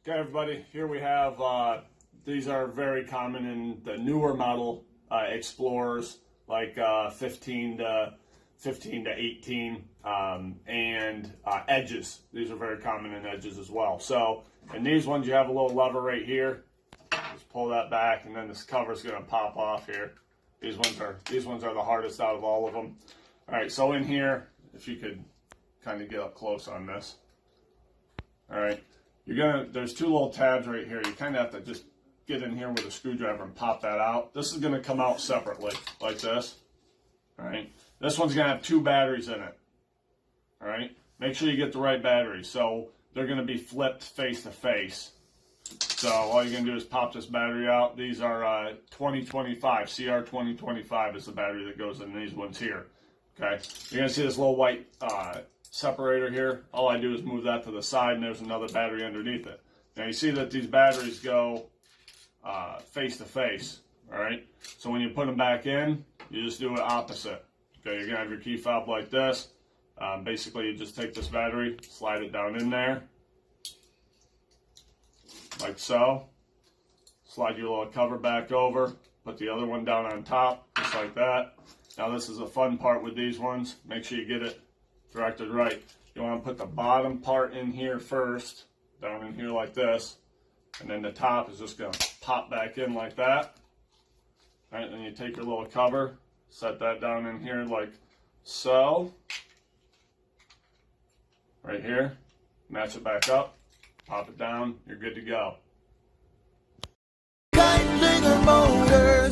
Okay, everybody, here we have, these are very common in the newer model Explorers, like 15 to 18, and Edges. These are very common in Edges as well. So, in these ones, you have a little lever right here. Just pull that back, and then this cover is going to pop off here. These ones are the hardest out of all of them. All right, so in here, if you could kind of get up close on this. All right. There's two little tabs right here. You kind of have to just get in here with a screwdriver and pop that out. This is going to come out separately, like this. All right. This one's going to have two batteries in it. All right. Make sure you get the right batteries. So they're going to be flipped face to face. So all you're going to do is pop this battery out. These are 2025, CR 2025 is the battery that goes in these ones here. Okay. You're going to see this little white separator here. All I do is move that to the side, and there's another battery underneath it. Now you see that these batteries go face to face. All right. So when you put them back in, you just do it opposite. Okay. You're gonna have your key fob like this. Basically, you just take this battery, slide it down in there, like so. Slide your little cover back over. Put the other one down on top, just like that. Now this is the fun part with these ones. Make sure you get it directed right. You want to put the bottom part in here first, down in here like this, and then the top is just going to pop back in like that. All right, then you take your little cover, set that down in here like so, right here, match it back up, pop it down, you're good to go. Kightlinger Motors.